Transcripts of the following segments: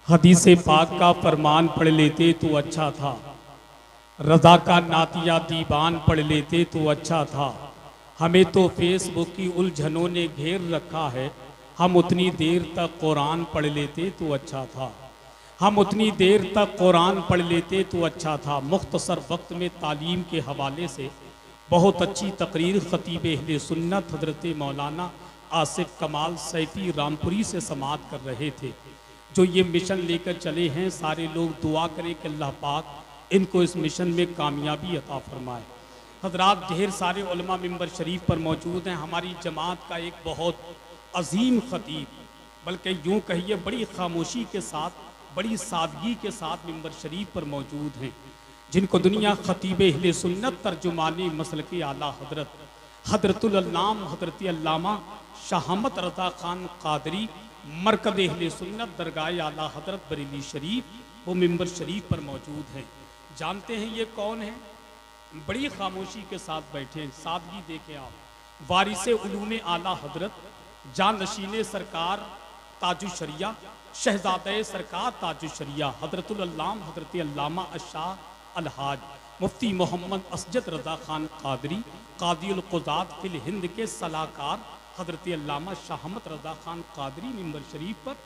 हदीस पाक का फरमान पढ़ लेते तो अच्छा था, रज़ा का नातिया दीवान पढ़ लेते तो अच्छा था। हमें तो फेसबुक की उलझनों ने घेर रखा है, हम उतनी देर तक कुरान पढ़ लेते तो अच्छा था। हम उतनी देर तक कुरान पढ़ लेते तो अच्छा था। मुख्तसर वक्त में तालीम के हवाले से बहुत अच्छी तकरीर खतीब अहले सुन्नत हज़रत मौलाना आसिफ कमाल सैफी रामपुरी से समाअत कर रहे थे, जो ये मिशन लेकर चले हैं। सारे लोग दुआ करें कि अल्लाह पाक इनको इस मिशन में कामयाबी अता फरमाए। हजरात, ढेर सारे उलमा मिंबर शरीफ पर मौजूद हैं। हमारी जमात का एक बहुत अजीम खतीब, बल्कि यूँ कहिए बड़ी खामोशी के साथ, बड़ी सादगी के साथ मिंबर शरीफ पर मौजूद हैं, जिनको दुनिया खतीब अहले सुन्नत तर्जुमानी मसलक आला हजरत हजरतुल अल्लाम हजरत अल्लामा शाह अहमद रज़ा खान कादरी मरकज़ अहले सुन्नत दरगाह आला हजरत बरेली शरीफ, वो मिंबर शरीफ पर मौजूद हैं। जानते हैं ये कौन है? बड़ी खामोशी के साथ बैठे हैं, सादगी देखें आप। वारिस उलूम आला हजरत जानशीन सरकार ताजुशरिया शहजादे सरकार ताजुशरिया हजरतुल अल्लाम हजरत अल्लामा अशाह अलहाज मुफ्ती मोहम्मद असजद रज़ा खान कादरी कादियुल क़ुज़ात फिल हिंद के सलाहकार हजरत अल्लामा शाह अहमद रज़ा खान कादरी मिंबर शरीफ पर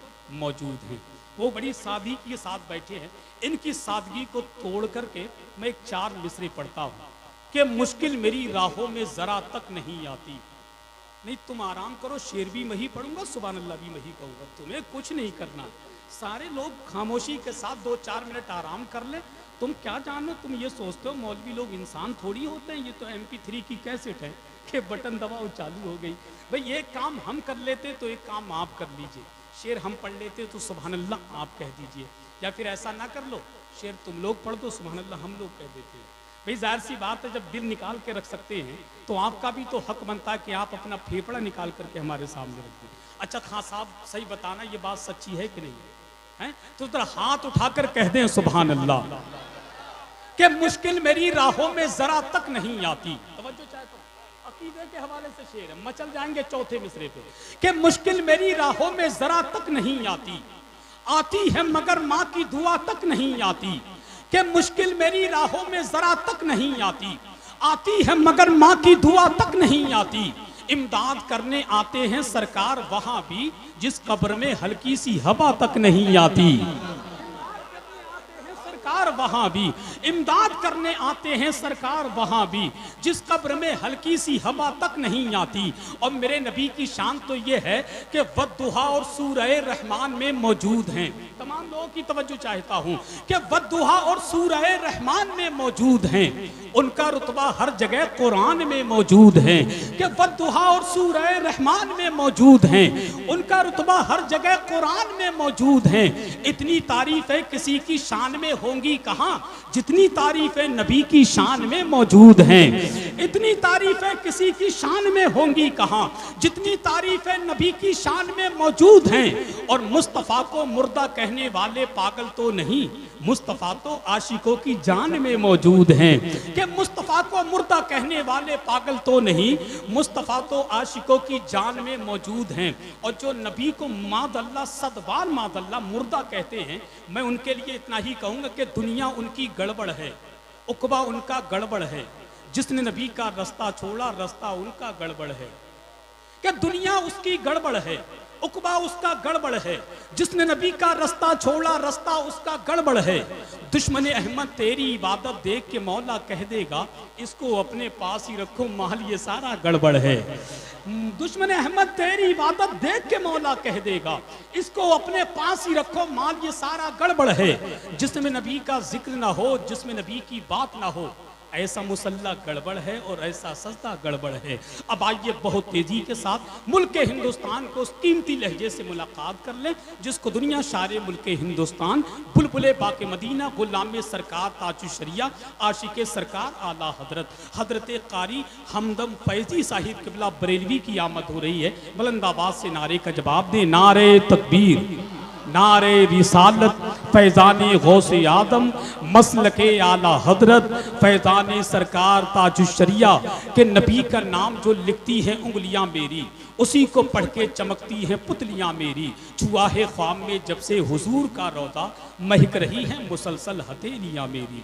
मौजूद हैं। वो बड़ी सादगी के साथ बैठे हैं। इनकी सादगी को तोड़ करके मैं एक 4 मिसरे पढ़ता हूँ कि मुश्किल मेरी राहों में ज़रा तक नहीं आती। नहीं, तुम आराम करो, शेर भी मैं ही पढ़ूंगा, सुभान अल्लाह भी मैं ही कहूँगा, तुम्हें कुछ नहीं करना। सारे लोग खामोशी के साथ 2-4 मिनट आराम कर ले। तुम क्या जानो, तुम ये सोचते हो मौलवी लोग इंसान थोड़ी होते हैं, ये तो MP3 की कैसेट है कि बटन दबाओ चालू हो गई। भाई ये काम हम कर लेते तो एक काम आप कर लीजिए, शेर हम पढ़ लेते तो सुभान अल्लाह आप कह दीजिए, या फिर ऐसा ना कर लो, शेर तुम लोग पढ़ दो, सुभान अल्लाह हम लोग कह देते हैं। भाई जाहिर सी बात है, जब दिल निकाल के रख सकते हैं तो आपका भी तो हक बनता है कि आप अपना फेफड़ा निकाल करके हमारे सामने रख दें। अच्छा खां साहब, सही बताना ये बात सच्ची है कि नहीं है? तो जरा हाथ उठाकर कह दें सुभान अल्लाह कि मुश्किल मेरी राहों में जरा तक नहीं आती। तवज्जो चाहता हूं, अकीदे के हवाले से शेर है, मचल जाएंगे चौथे मिसरे पे कि मुश्किल मेरी राहों में जरा तक नहीं आती, आती है मगर माँ की दुआ तक नहीं आती। कि मुश्किल मेरी राहों में जरा तक नहीं आती, आती है मगर माँ की दुआ तक नहीं आती। इमदाद करने आते हैं सरकार वहां भी, जिस कब्र में हल्की सी हवा तक नहीं आती। सरकार वहां भी इमदाद करने आते हैं, सरकार वहां भी, जिस कब्र में हल्की सी हवा तक नहीं आती। और मेरे नबी की शान तो ये है कि वद्दुहा और सूरह रहमान में मौजूद हैं। तमाम लोगों की तवज्जो चाहता हूं कि वद्दुहा और सूरह रहमान में मौजूद हैं। उनका रुतबा हर जगह कुरान में मौजूद है कि वद्दुहा और सूरह रहमान में मौजूद हैं। उनका रुतबा हर जगह कुरान में मौजूद है। इतनी तारीफें किसी की शान में होंगी कहाँ जितनी तारीफें नबी की शान में मौजूद हैं। इतनी तारीफें किसी की शान में होंगी कहाँ जितनी तारीफें नबी की शान में मौजूद हैं। और मुस्तफ़ा को मुर्दा कहने वाले पागल तो नहीं, मुस्तफ़ा तो आशिकों की जान में मौजूद हैं। कि मुस्तफ़ा को मुर्दा कहने वाले पागल तो नहीं, मुस्तफ़ा तो आशिकों की जान में मौजूद हैं। और जो नबी को मादल्ला सदबार मादल्ला मुर्दा कहते हैं, मैं उनके लिए इतना ही कहूँगा कि दुनिया उनकी गड़बड़ है, उकबा उनका गड़बड़ है। जिसने नबी का रास्ता छोड़ा, रास्ता उनका गड़बड़ है। कि दुनिया उसकी गड़बड़ है, उकबा उसका गड़बड़ है। जिसने नबी का रास्ता छोड़ा, रास्ता उसका गड़बड़ है। दुश्मन अहमद तेरी इबादत देख के मौला कह देगा, इसको अपने पास ही रखो, माल ये सारा गड़बड़ है। दुश्मन अहमद तेरी इबादत देख के मौला कह देगा, इसको अपने पास ही रखो, माल ये सारा गड़बड़ है। जिसमें नबी का जिक्र ना हो, जिसमें नबी की बात ना हो, ऐसा मुसल्ला गड़बड़ है और ऐसा सजदा गड़बड़ है। अब आइए बहुत तेजी के साथ मुल्क हिंदुस्तान को उस कीमती लहजे से मुलाकात कर लें जिसको दुनिया शारे मुल्क हिंदुस्तान बुलबुले बाके मदीना गुलाम सरकार ताजुशरिया आशिक सरकार आला हजरत हजरत कारी हमदम फैजी साहिब किबला बरेलवी की आमद हो रही है। बुलंद आवाज से नारे का जवाब दे, नारे तकबीर, नारे रिसालत, फैज़ान गौस आदम मसलके आला हजरत फैज़ान सरकार ताजुशरिया के नबी का नाम जो लिखती है उंगलियां मेरी, उसी को पढ़ के चमकती हैं पुतलियां मेरी। चुआहे ख्वाम में जब से हुजूर का रौदा महक रही है मुसलसल हथेलियां मेरी।